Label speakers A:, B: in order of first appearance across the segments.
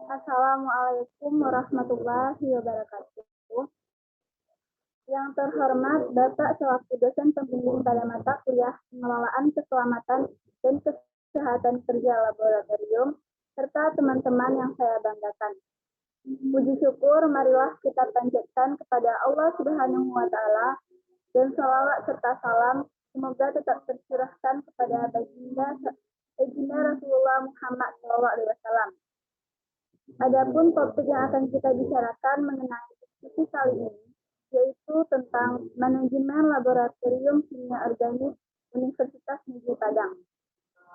A: Assalamualaikum warahmatullahi wabarakatuh. Yang terhormat Bapak selaku dosen pembimbing pada mata kuliah pengelolaan keselamatan dan kesehatan kerja laboratorium, serta teman-teman yang saya banggakan. Puji syukur marilah kita panjatkan kepada Allah Subhanahu wa Ta'ala, dan salawat serta salam semoga tetap tercurahkan kepada baginda Rasulullah Muhammad SAW. Adapun topik yang akan kita bicarakan mengenai diskusi kali ini, yaitu tentang manajemen laboratorium kimia organik Universitas Negeri Padang.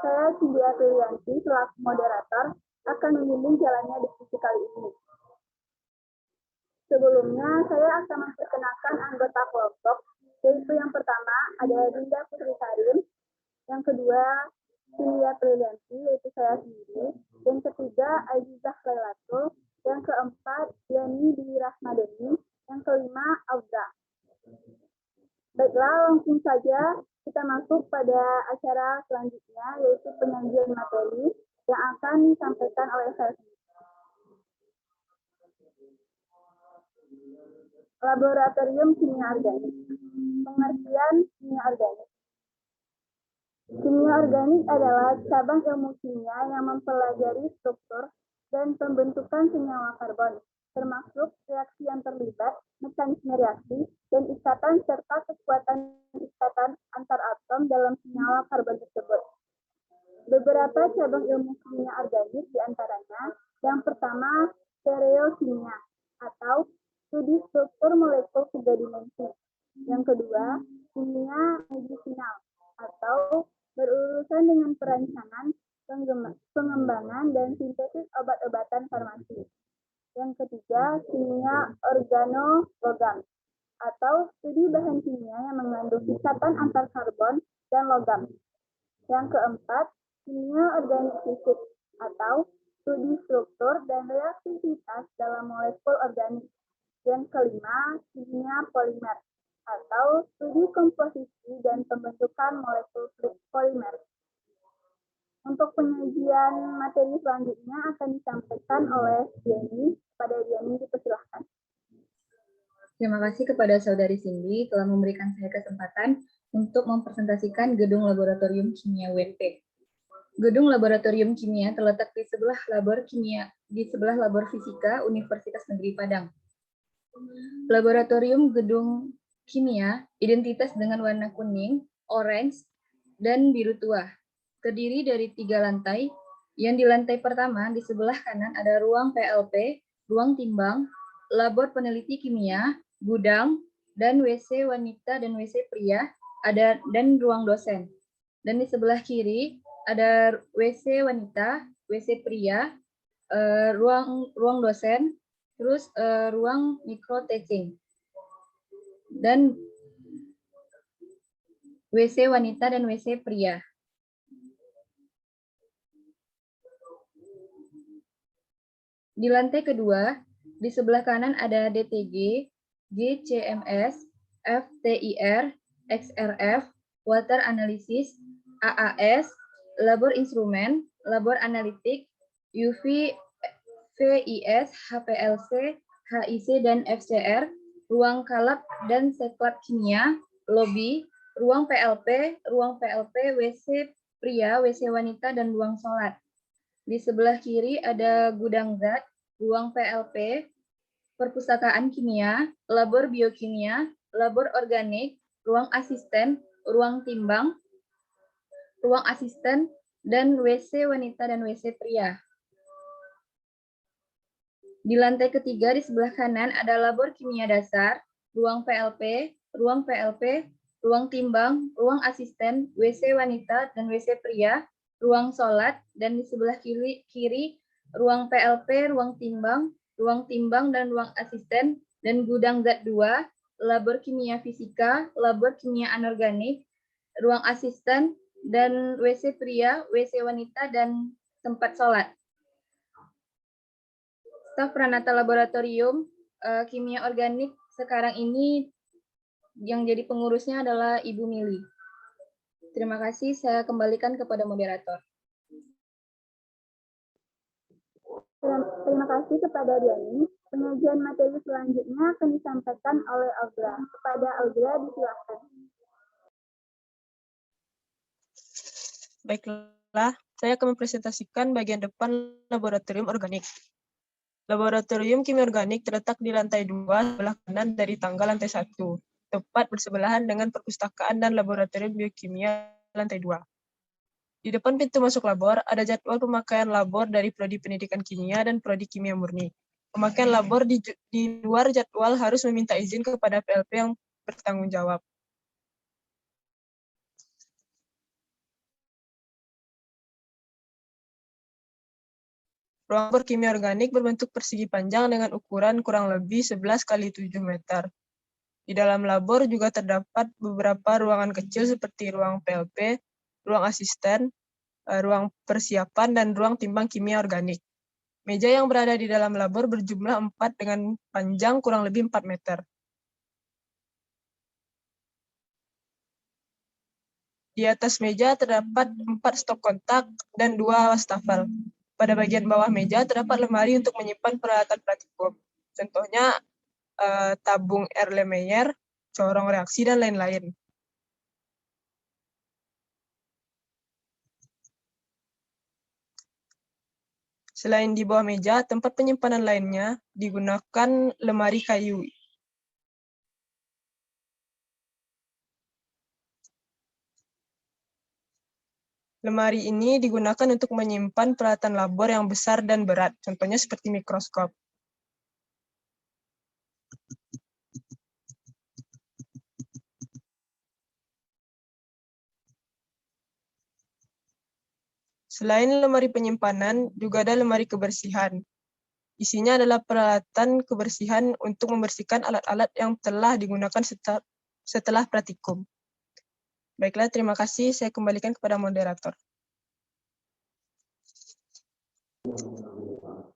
A: Saya Cynthia Tulianti selaku moderator akan memimpin jalannya diskusi kali ini. Sebelumnya, saya akan memperkenalkan anggota kelompok, yaitu yang pertama ada Dinda Putri Karim, yang kedua Cynthia Tulianti, yaitu saya sendiri, yang ketiga Aizizah Lailatul, yang keempat Yani Dwi Rahmadani, yang kelima Audra. Baiklah, langsung saja kita masuk pada acara selanjutnya, yaitu penyajian materi yang akan disampaikan oleh saya sendiri. Laboratorium Kimia Organik. Pengertian kimia organik. Kimia organik adalah cabang ilmu kimia yang mempelajari struktur dan pembentukan senyawa karbon, termasuk reaksi yang terlibat, mekanisme reaksi, dan ikatan serta kekuatan ikatan antar atom dalam senyawa karbon tersebut. Beberapa cabang ilmu kimia organik diantaranya, yang pertama stereokimia atau studi struktur molekul 3 dimensi. Yang kedua, kimia medisinal atau berurusan dengan perancangan, pengembangan, dan sintesis obat-obatan farmasi. Yang ketiga, kimia organologam atau studi bahan kimia yang mengandung ikatan antar karbon dan logam. Yang keempat, kimia organik fisik atau studi struktur dan reaktivitas dalam molekul organik. Yang kelima, kimia polimer atau studi komposisi dan pembentukan molekul polimer. Untuk penyajian materi selanjutnya akan disampaikan oleh Diani. Pada Diani, dipersilahkan.
B: Terima kasih kepada Saudari Cindy telah memberikan saya kesempatan untuk mempresentasikan gedung laboratorium kimia UNP. Gedung laboratorium kimia terletak di sebelah labor fisika Universitas Negeri Padang. Laboratorium gedung kimia identitas dengan warna kuning, orange, dan biru tua. Terdiri dari 3 lantai, yang di lantai pertama di sebelah kanan ada ruang PLP, ruang timbang, labor peneliti kimia, gudang, dan WC wanita dan WC pria, dan ruang dosen. Dan di sebelah kiri ada WC wanita, WC pria, ruang dosen, terus ruang micro teaching, dan WC wanita dan WC pria. Di lantai kedua, di sebelah kanan ada DTG, GCMS, FTIR, XRF, Water Analysis, AAS, Labor Instrumen, Labor Analitik, UV, VIS, HPLC, HIC, dan FCR, ruang kalab dan seklab kimia, lobby, ruang PLP, WC pria, WC wanita, dan ruang sholat. Di sebelah kiri ada gudang zat, ruang PLP, perpustakaan kimia, labor biokimia, labor organik, ruang asisten, ruang timbang, ruang asisten, dan WC wanita dan WC pria. Di lantai ketiga di sebelah kanan ada labor kimia dasar, ruang PLP, ruang timbang, ruang asisten, WC wanita dan WC pria, ruang sholat, dan di sebelah kiri ruang PLP, ruang timbang, dan ruang asisten, dan gudang zat 2, labor kimia fisika, labor kimia anorganik, ruang asisten, dan WC pria, WC wanita, dan tempat sholat. Staf Pranata Laboratorium Kimia Organik sekarang ini yang jadi pengurusnya adalah Ibu Mili. Terima kasih, saya kembalikan kepada moderator.
A: Terima kasih kepada Diani. Penyajian materi selanjutnya akan disampaikan oleh Audra. Kepada Audra, disilakan.
C: Baiklah, saya akan mempresentasikan bagian depan laboratorium organik. Laboratorium kimia organik terletak di lantai 2 sebelah kanan dari tangga lantai 1, tepat bersebelahan dengan perpustakaan dan laboratorium biokimia lantai 2. Di depan pintu masuk labor, ada jadwal pemakaian labor dari Prodi Pendidikan Kimia dan Prodi Kimia Murni. Pemakaian labor di luar jadwal harus meminta izin kepada PLP yang bertanggung jawab. Ruang labor kimia organik berbentuk persegi panjang dengan ukuran kurang lebih 11 kali 7 meter. Di dalam labor juga terdapat beberapa ruangan kecil seperti ruang PLP, ruang asisten, ruang persiapan, dan ruang timbang kimia organik. Meja yang berada di dalam labor berjumlah 4 dengan panjang kurang lebih 4 meter. Di atas meja terdapat 4 stok kontak dan 2 wastafel. Pada bagian bawah meja terdapat lemari untuk menyimpan peralatan praktikum. Contohnya tabung Erlenmeyer, corong reaksi, dan lain-lain. Selain di bawah meja, tempat penyimpanan lainnya digunakan lemari kayu. Lemari ini digunakan untuk menyimpan peralatan labor yang besar dan berat, contohnya seperti mikroskop. Selain lemari penyimpanan, juga ada lemari kebersihan. Isinya adalah peralatan kebersihan untuk membersihkan alat-alat yang telah digunakan setelah praktikum. Baiklah, terima kasih. Saya kembalikan kepada moderator.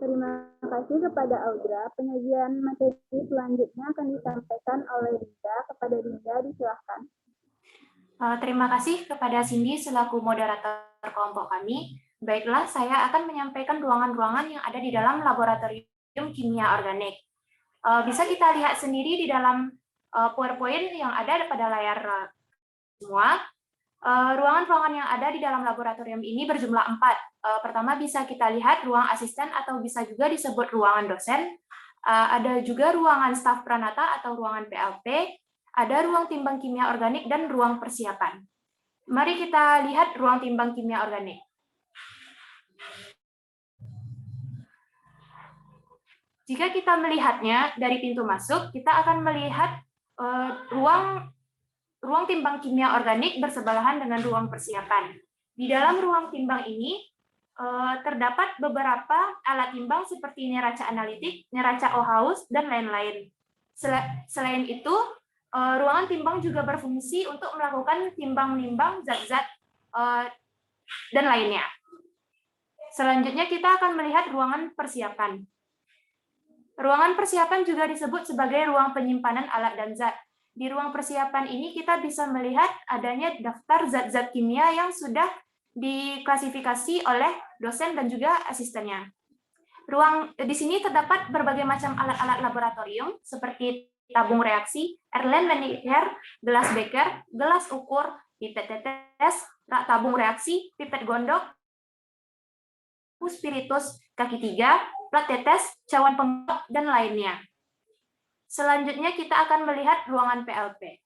A: Terima kasih kepada Audra. Penyajian materi selanjutnya akan disampaikan oleh Dinda. Kepada Dinda, disilakan.
D: Terima kasih kepada Cindy selaku moderator kelompok kami. Baiklah, saya akan menyampaikan ruangan-ruangan yang ada di dalam laboratorium kimia organik. Bisa kita lihat sendiri di dalam PowerPoint yang ada pada layar semua. Ruangan-ruangan yang ada di dalam laboratorium ini berjumlah 4. Pertama bisa kita lihat ruang asisten atau bisa juga disebut ruangan dosen. Ada juga ruangan staf pranata atau ruangan PLP. Ada ruang timbang kimia organik dan ruang persiapan. Mari kita lihat ruang timbang kimia organik. Jika kita melihatnya dari pintu masuk, kita akan melihat ruang timbang kimia organik bersebelahan dengan ruang persiapan. Di dalam ruang timbang ini terdapat beberapa alat timbang seperti neraca analitik, neraca Ohaus, dan lain-lain. Selain itu, ruangan timbang juga berfungsi untuk melakukan timbang-nimbang zat-zat dan lainnya. Selanjutnya kita akan melihat ruangan persiapan. Ruangan persiapan juga disebut sebagai ruang penyimpanan alat dan zat. Di ruang persiapan ini kita bisa melihat adanya daftar zat-zat kimia yang sudah diklasifikasi oleh dosen dan juga asistennya. Di sini terdapat berbagai macam alat-alat laboratorium seperti tabung reaksi, Erlenmeyer, gelas beker, gelas ukur, pipet tetes, tabung reaksi, pipet gondok, spiritus kaki 3, plat tetes, cawan pengap, dan lainnya. Selanjutnya kita akan melihat ruangan PLP.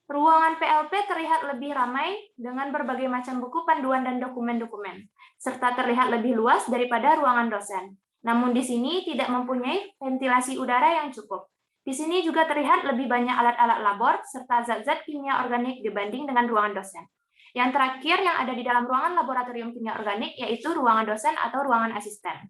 D: Ruangan PLP terlihat lebih ramai dengan berbagai macam buku panduan dan dokumen-dokumen, serta terlihat lebih luas daripada ruangan dosen. Namun di sini tidak mempunyai ventilasi udara yang cukup. Di sini juga terlihat lebih banyak alat-alat labor serta zat-zat kimia organik dibanding dengan ruangan dosen. Yang terakhir yang ada di dalam ruangan laboratorium kimia organik yaitu ruangan dosen atau ruangan asisten.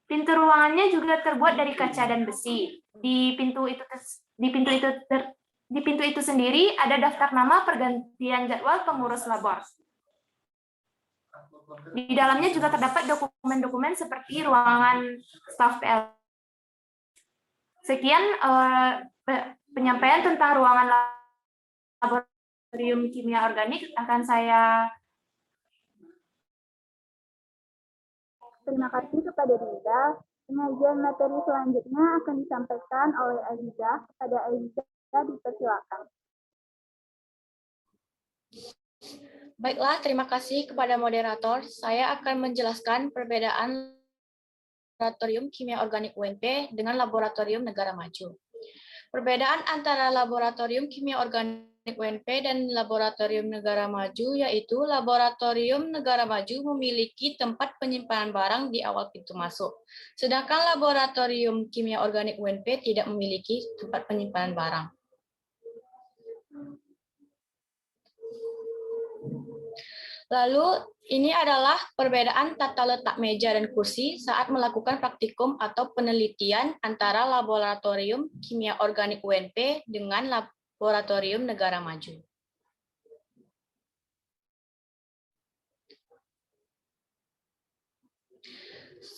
D: Pintu ruangannya juga terbuat dari kaca dan besi. Di pintu itu sendiri ada daftar nama pergantian jadwal pengurus labor. Di dalamnya juga terdapat dokumen-dokumen seperti ruangan staf PL. Sekian penyampaian tentang ruangan laboratorium kimia organik akan saya
A: Terima kasih kepada Dinda. Penyajian materi selanjutnya akan disampaikan oleh Aziza. Kepada Aziza, dipersilakan.
E: Baiklah, terima kasih kepada moderator. Saya akan menjelaskan perbedaan laboratorium kimia organik UNP dengan laboratorium negara maju. Perbedaan antara laboratorium kimia organik UNP dan laboratorium negara maju yaitu laboratorium negara maju memiliki tempat penyimpanan barang di awal pintu masuk, sedangkan laboratorium kimia organik UNP tidak memiliki tempat penyimpanan barang. Lalu, ini adalah perbedaan tata letak meja dan kursi saat melakukan praktikum atau penelitian antara laboratorium kimia organik UNP dengan laboratorium negara maju.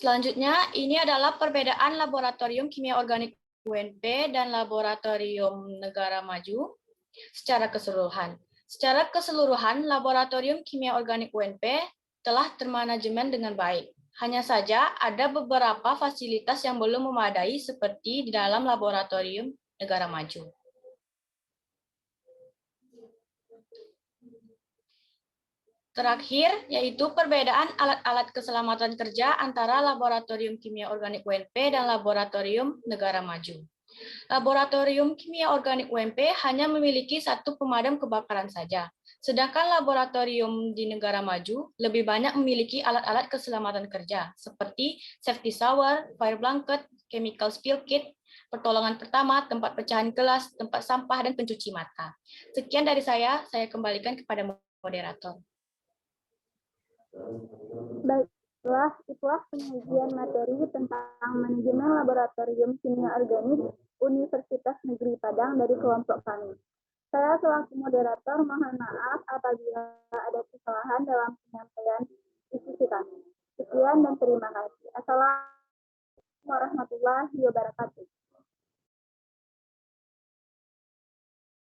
E: Selanjutnya, ini adalah perbedaan laboratorium kimia organik UNP dan laboratorium negara maju secara keseluruhan. Secara keseluruhan, laboratorium kimia organik UNP telah termanajemen dengan baik. Hanya saja ada beberapa fasilitas yang belum memadai seperti di dalam laboratorium negara maju. Terakhir, yaitu perbedaan alat-alat keselamatan kerja antara laboratorium kimia organik UNP dan laboratorium negara maju. Laboratorium kimia organik UNP hanya memiliki satu pemadam kebakaran saja, sedangkan laboratorium di negara maju lebih banyak memiliki alat-alat keselamatan kerja, seperti safety shower, fire blanket, chemical spill kit, pertolongan pertama, tempat pecahan gelas, tempat sampah, dan pencuci mata. Sekian dari saya kembalikan kepada moderator.
A: Baiklah, itulah penyajian materi tentang manajemen laboratorium kimia organik Universitas Negeri Padang dari kelompok kami. Saya selaku moderator mohon maaf apabila ada kesalahan dalam penyampaian diskusi kami. Sekian dan terima kasih. Assalamualaikum warahmatullahi wabarakatuh.